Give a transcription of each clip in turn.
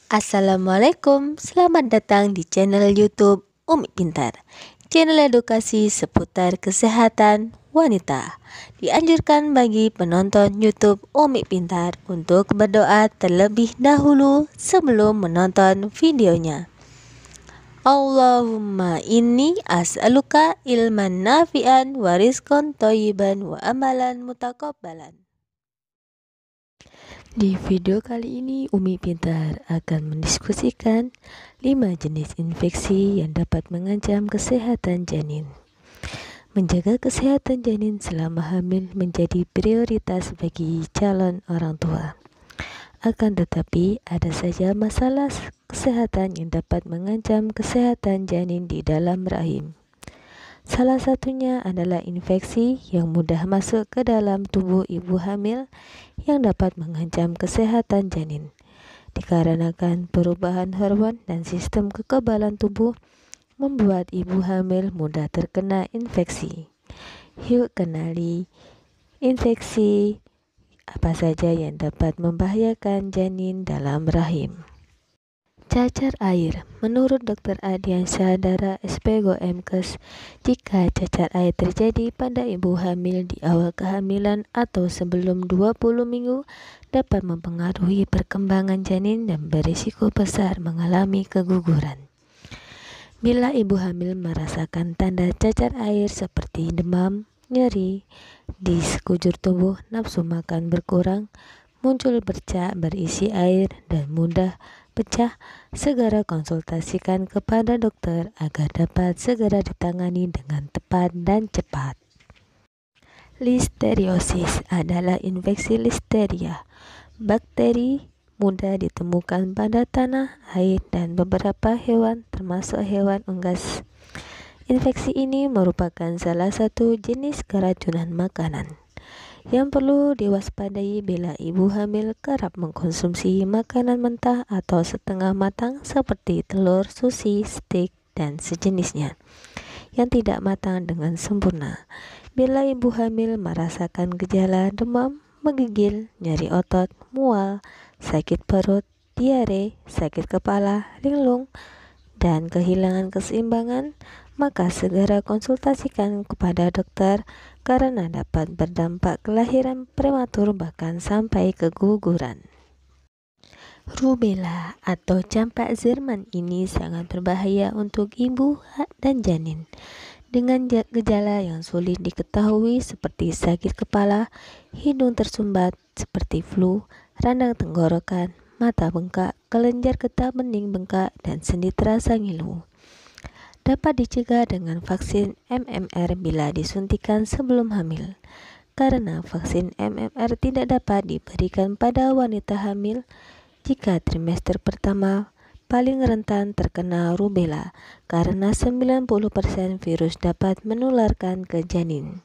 Assalamualaikum, selamat datang di channel YouTube Umi Pintar. Channel edukasi seputar kesehatan wanita. Dianjurkan bagi penonton YouTube Umi Pintar untuk berdoa terlebih dahulu sebelum menonton videonya. Allahumma inni as'aluka ilman nafi'an wa rizqan thayyiban wa amalan mutakabbalan. Di video kali ini Umi Pintar akan mendiskusikan 5 jenis infeksi yang dapat mengancam kesehatan janin. Menjaga kesehatan janin selama hamil menjadi prioritas bagi calon orang tua. Akan tetapi ada saja masalah kesehatan yang dapat mengancam kesehatan janin di dalam rahim. Salah satunya adalah infeksi yang mudah masuk ke dalam tubuh ibu hamil yang dapat mengancam kesehatan janin. Dikarenakan perubahan hormon dan sistem kekebalan tubuh membuat ibu hamil mudah terkena infeksi. Yuk kenali infeksi apa saja yang dapat membahayakan janin dalam rahim. Cacar air. Menurut Dr. Adiansyah Dara SPGO MKes, jika cacar air terjadi pada ibu hamil di awal kehamilan atau sebelum 20 minggu dapat mempengaruhi perkembangan janin dan berisiko besar mengalami keguguran. Bila ibu hamil merasakan tanda cacar air seperti demam, nyeri di sekujur tubuh, nafsu makan berkurang, muncul bercak berisi air dan mudah pecah, segera konsultasikan kepada dokter agar dapat segera ditangani dengan tepat dan cepat. Listeriosis adalah infeksi listeria. Bakteri mudah ditemukan pada tanah, air, dan beberapa hewan termasuk hewan unggas. Infeksi ini merupakan salah satu jenis keracunan makanan yang perlu diwaspadai bila ibu hamil kerap mengkonsumsi makanan mentah atau setengah matang seperti telur, sushi, steak, dan sejenisnya yang tidak matang dengan sempurna. Bila ibu hamil merasakan gejala demam, menggigil, nyeri otot, mual, sakit perut, diare, sakit kepala, linglung, dan kehilangan keseimbangan, maka segera konsultasikan kepada dokter karena dapat berdampak kelahiran prematur bahkan sampai keguguran. Rubella atau campak Jerman ini sangat berbahaya untuk ibu dan janin. Dengan gejala yang sulit diketahui seperti sakit kepala, hidung tersumbat seperti flu, radang tenggorokan, mata bengkak, kelenjar getah bening bengkak, dan sendi terasa ngilu. Dapat dicegah dengan vaksin MMR bila disuntikan sebelum hamil. Karena vaksin MMR tidak dapat diberikan pada wanita hamil jika trimester pertama paling rentan terkena rubella karena 90% virus dapat menularkan ke janin.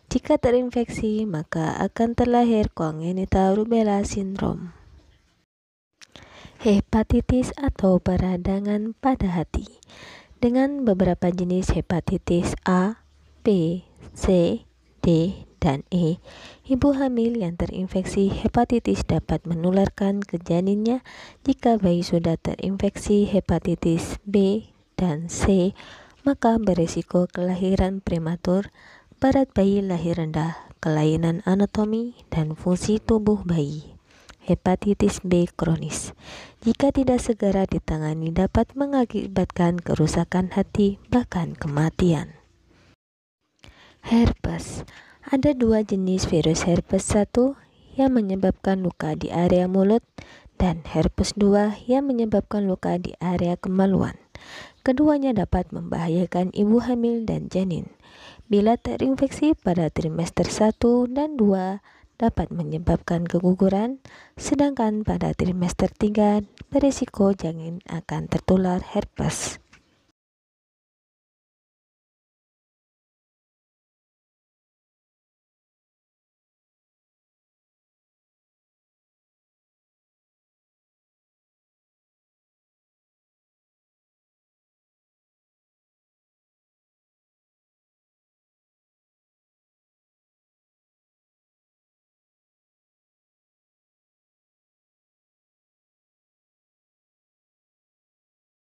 Jika terinfeksi, maka akan terlahir congenital rubella syndrome. Hepatitis atau peradangan pada hati. Dengan beberapa jenis hepatitis A, B, C, D, dan E, ibu hamil yang terinfeksi hepatitis dapat menularkan ke janinnya. Jika bayi sudah terinfeksi hepatitis B dan C, maka berisiko kelahiran prematur, berat bayi lahir rendah, kelainan anatomi dan fungsi tubuh bayi. Hepatitis B kronis, jika tidak segera ditangani dapat mengakibatkan kerusakan hati bahkan kematian. Herpes. Ada 2 jenis virus herpes 1 yang menyebabkan luka di area mulut dan herpes 2 yang menyebabkan luka di area kemaluan. Keduanya dapat membahayakan ibu hamil dan janin. Bila terinfeksi pada trimester 1 dan 2 dapat menyebabkan keguguran, sedangkan pada trimester 3 berisiko janin akan tertular herpes.